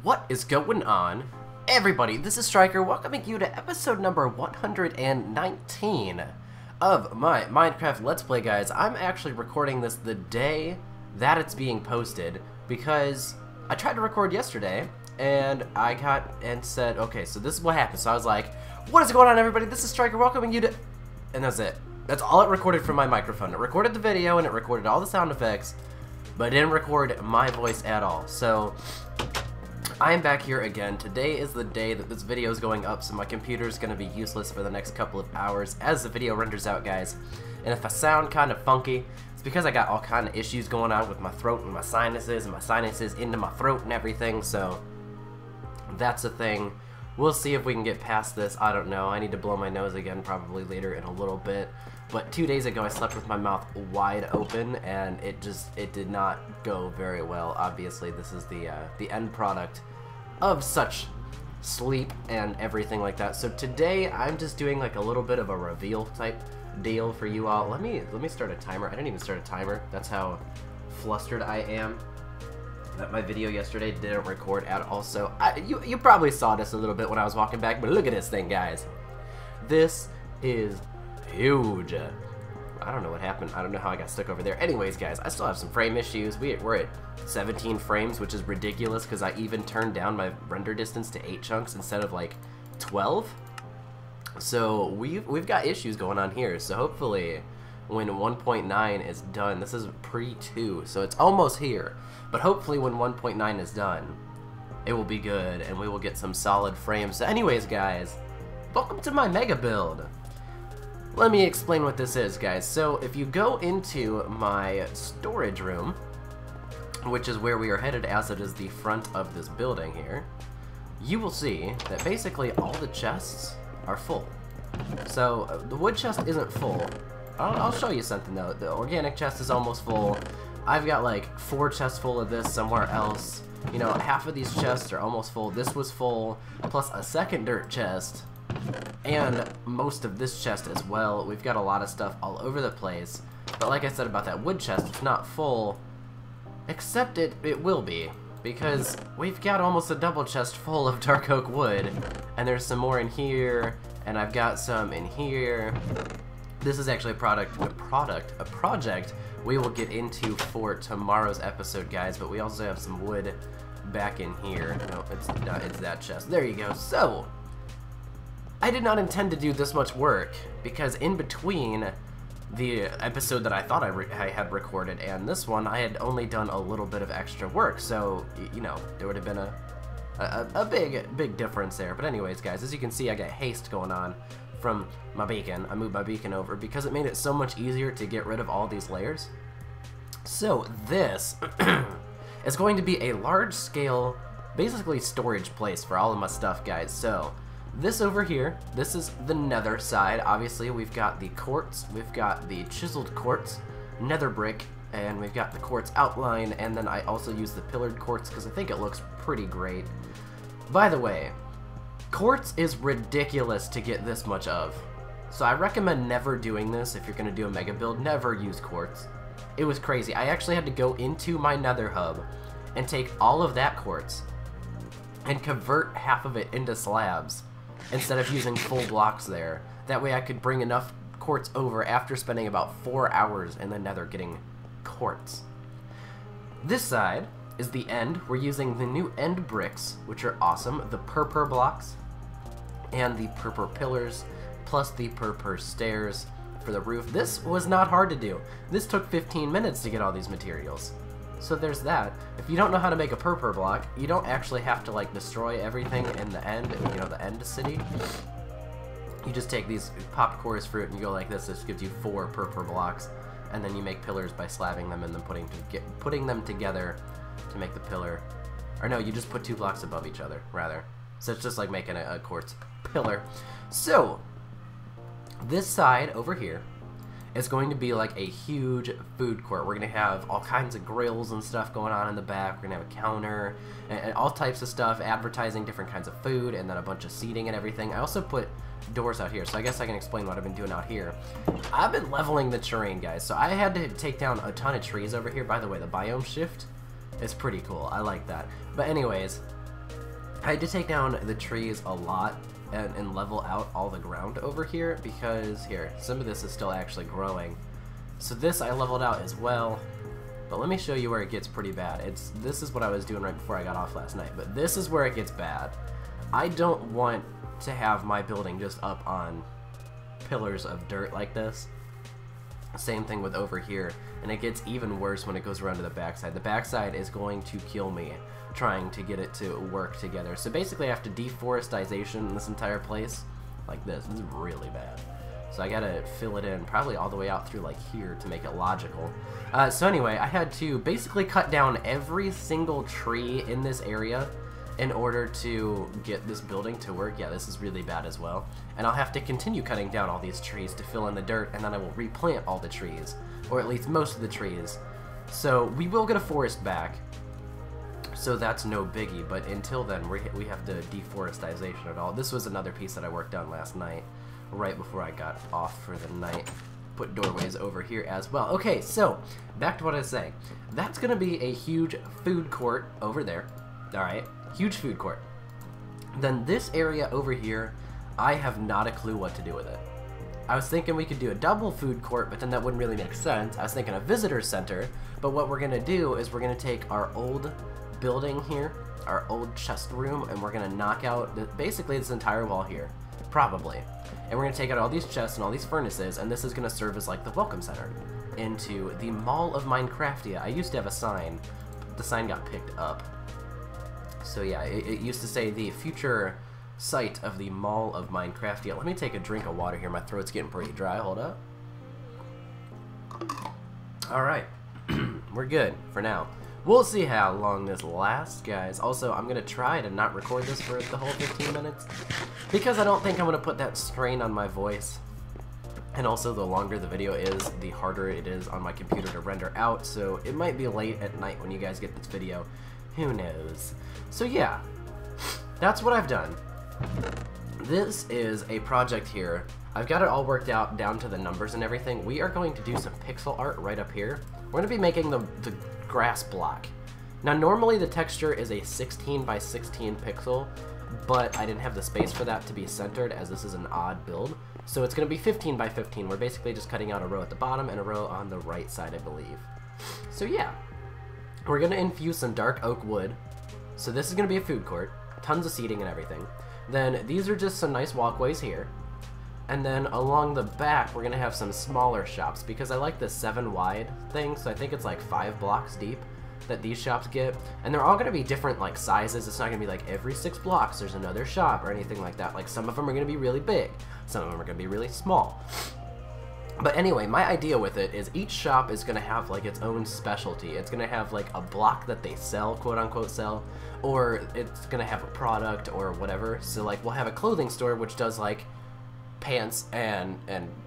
What is going on, everybody? This is Striker, welcoming you to episode number 119 of my Minecraft Let's Play, guys. I'm actually recording this the day that it's being posted because I tried to record yesterday and I got and said, okay, so this is what happened. So I was like, what is going on, everybody? This is Striker, welcoming you to... And that's it. That's all it recorded from my microphone. It recorded the video and it recorded all the sound effects, but it didn't record my voice at all. So I'm back here again. Today is the day that this video is going up, so my computer is going to be useless for the next couple of hours as the video renders out, guys. And if I sound kind of funky, it's because I got all kind of issues going on with my throat and my sinuses into my throat and everything, so that's a thing. We'll see if we can get past this. I don't know. I need to blow my nose again probably later in a little bit. But 2 days ago I slept with my mouth wide open and it did not go very well. Obviously this is the end product of such sleep and everything like that. So today I'm just doing like a little bit of a reveal type deal for you all. Let me start a timer. I didn't even start a timer. That's how flustered I am that my video yesterday didn't record at all. So you probably saw this a little bit when I was walking back, but look at this thing, guys. This is huge. I don't know what happened. I don't know how I got stuck over there. Anyways, guys, I still have some frame issues. We're at 17 frames, which is ridiculous because I even turned down my render distance to 8 chunks instead of like 12. So we've got issues going on here. So hopefully when 1.9 is done, this is pre-2, so it's almost here. But hopefully when 1.9 is done, it will be good and we will get some solid frames. So anyways, guys, welcome to my mega build. Let me explain what this is, guys. So if you go into my storage room, which is where we are headed as it is the front of this building here, you will see that basically all the chests are full. So the wood chest isn't full. I'll show you something though. The organic chest is almost full. I've got like 4 chests full of this somewhere else. You know, half of these chests are almost full. This was full, plus a second dirt chest. And most of this chest as well. We've got a lot of stuff all over the place. But like I said about that wood chest, it's not full. Except it will be. Because we've got almost a double chest full of dark oak wood. And there's some more in here. And I've got some in here. This is actually a project we will get into for tomorrow's episode, guys. But we also have some wood back in here. No, it's that chest. There you go. So I did not intend to do this much work, because in between the episode that I thought I had recorded and this one, I had only done a little bit of extra work, so, you know, there would have been a big difference there. But anyways, guys, as you can see, I got haste going on from my beacon. I moved my beacon over because it made it so much easier to get rid of all these layers. So this is going to be a large-scale, basically storage place for all of my stuff, guys. So this over here, this is the nether side. Obviously, we've got the quartz, we've got the chiseled quartz, nether brick, and we've got the quartz outline, and then I also use the pillared quartz because I think it looks pretty great. By the way, quartz is ridiculous to get this much of. So I recommend never doing this if you're going to do a mega build. Never use quartz. It was crazy. I actually had to go into my nether hub and take all of that quartz and convert half of it into slabs, instead of using full blocks there. That way I could bring enough quartz over after spending about 4 hours in the nether getting quartz. This side is the end. We're using the new end bricks, which are awesome. The purple blocks and the purple pillars, plus the purple stairs for the roof. This was not hard to do. This took 15 minutes to get all these materials. So there's that. If you don't know how to make a purple block, you don't actually have to like destroy everything in the end, you know, the end city. You just take these popped chorus fruit and you go like this. This gives you 4 purple blocks, and then you make pillars by slabbing them and then putting them together to make the pillar. Or no, you just put 2 blocks above each other, rather. So it's just like making a quartz pillar. So this side over here is going to be like a huge food court. We're going to have all kinds of grills and stuff going on in the back. We're going to have a counter and all types of stuff, advertising different kinds of food, and then a bunch of seating and everything. I also put doors out here, so I guess I can explain what I've been doing out here. I've been leveling the terrain, guys, so I had to take down a ton of trees over here. By the way, the biome shift is pretty cool. I like that. But anyways, I had to take down the trees a lot and level out all the ground over here because, here, some of this is still actually growing. So this I leveled out as well, but let me show you where it gets pretty bad. This is what I was doing right before I got off last night, but this is where it gets bad. I don't want to have my building just up on pillars of dirt like this. Same thing with over here, and it gets even worse when it goes around to the backside. The backside is going to kill me trying to get it to work together. So basically I have to deforestation this entire place like this. This is really bad. So I gotta fill it in probably all the way out through like here to make it logical. So anyway, I had to basically cut down every single tree in this area in order to get this building to work. Yeah, this is really bad as well. And I'll have to continue cutting down all these trees to fill in the dirt, and then I will replant all the trees, or at least most of the trees. So we will get a forest back, so that's no biggie, but until then we have to deforestation it all. This was another piece that I worked on last night, right before I got off for the night. Put doorways over here as well. Okay, so back to what I was saying. That's gonna be a huge food court over there. Alright, huge food court. Then this area over here, I have not a clue what to do with it. I was thinking we could do a double food court, but then that wouldn't really make sense. I was thinking a visitor center, but what we're gonna do is we're gonna take our old building here, our old chest room, and we're gonna knock out basically this entire wall here, probably. And we're gonna take out all these chests and all these furnaces, and this is gonna serve as like the welcome center into the Mall of Minecraftia. I used to have a sign, but the sign got picked up. So yeah, it used to say the future site of the Mall of Minecraftia. Let me take a drink of water here. My throat's getting pretty dry. Hold up. Alright. We're good for now. We'll see how long this lasts, guys. Also, I'm going to try to not record this for the whole 15 minutes, because I don't think I'm going to put that strain on my voice. And also, the longer the video is, the harder it is on my computer to render out, so it might be late at night when you guys get this video. Who knows? So yeah, that's what I've done. This is a project here. I've got it all worked out down to the numbers and everything. We are going to do some pixel art right up here. We're going to be making the grass block. Now normally the texture is a 16 by 16 pixel, but I didn't have the space for that to be centered as this is an odd build. So it's going to be 15 by 15. We're basically just cutting out a row at the bottom and a row on the right side, I believe. So yeah, we're going to infuse some dark oak wood. So this is going to be a food court, tons of seating and everything. Then these are just some nice walkways here. And then along the back, we're going to have some smaller shops because I like the 7 wide thing, so I think it's like 5 blocks deep that these shops get. And they're all going to be different like sizes. It's not going to be like every 6 blocks there's another shop or anything like that. Like some of them are going to be really big, some of them are going to be really small. But anyway, my idea with it is each shop is going to have like its own specialty. It's going to have like a block that they sell, quote unquote sell, or it's going to have a product or whatever. So like we'll have a clothing store which does like pants and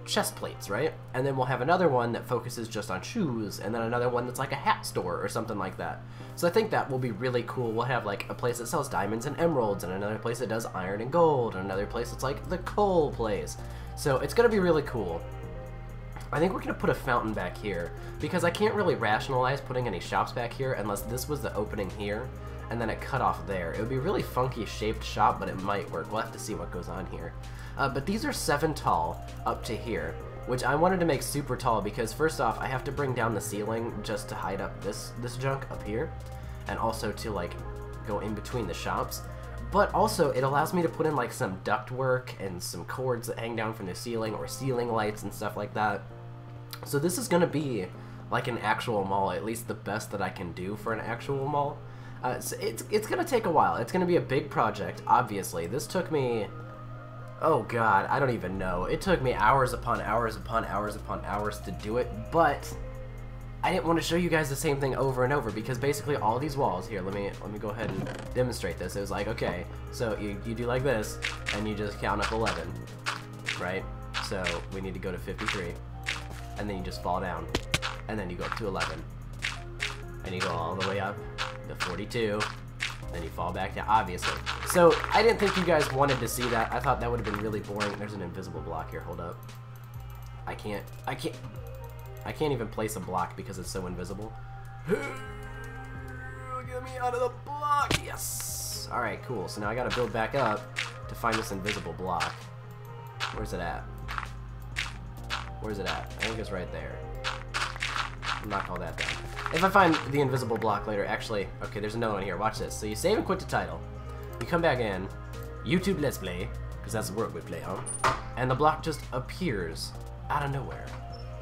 chest plates, right? And then we'll have another one that focuses just on shoes, and then another one that's like a hat store or something like that. So I think that will be really cool. We'll have like a place that sells diamonds and emeralds, and another place that does iron and gold, and another place that's like the coal place. So it's going to be really cool. I think we're going to put a fountain back here, because I can't really rationalize putting any shops back here unless this was the opening here, and then it cut off there. It would be a really funky shaped shop, but it might work. We'll have to see what goes on here. But these are 7 tall up to here, which I wanted to make super tall because first off, I have to bring down the ceiling just to hide up this junk up here, and also to like go in between the shops. But also, it allows me to put in like some ductwork and some cords that hang down from the ceiling, or ceiling lights and stuff like that. So this is going to be like an actual mall, at least the best that I can do for an actual mall. So it's going to take a while. It's going to be a big project, obviously. This took me, oh god, I don't even know. It took me hours upon hours upon hours upon hours to do it, but I didn't want to show you guys the same thing over and over, because basically all these walls here, let me go ahead and demonstrate this. It was like, okay, so you do like this, and you just count up 11, right? So we need to go to 53, and then you just fall down, and then you go up to 11, and you go all the way up to 42, then you fall back down, obviously. So I didn't think you guys wanted to see that. I thought that would have been really boring. There's an invisible block here. Hold up. I can't even place a block because it's so invisible. Get me out of the block. Yes. nice. Alright, cool. So now I gotta build back up to find this invisible block. Where's it at? Where's it at? I think it's right there. Knock all that down. If I find the invisible block later, actually, okay, there's another one here. Watch this. So you save and quit the title. You come back in, YouTube Let's Play, because that's the world we play on, and the block just appears out of nowhere.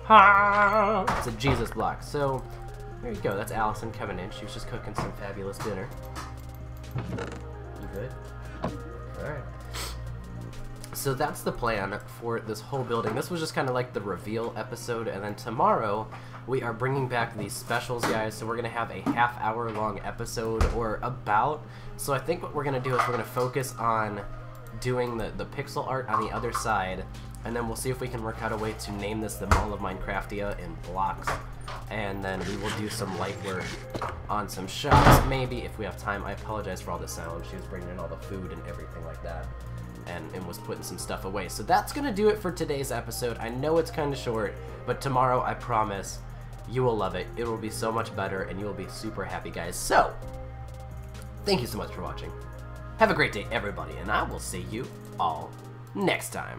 Ha! It's a Jesus block. So there you go. That's Allison coming in. She was just cooking some fabulous dinner. You good? Alright. So that's the plan for this whole building. This was just kind of like the reveal episode, and then tomorrow we are bringing back these specials, guys. So we're going to have a half-hour long episode, or about. So I think what we're going to do is we're going to focus on doing the pixel art on the other side, and then we'll see if we can work out a way to name this the Mall of Minecraftia in blocks. And then we will do some light work on some shops, maybe, if we have time. I apologize for all the sound. She was bringing in all the food and everything like that, and was putting some stuff away. So that's going to do it for today's episode. I know it's kind of short, but tomorrow, I promise, you will love it. It will be so much better, and you will be super happy, guys. So, thank you so much for watching. Have a great day, everybody, and I will see you all next time.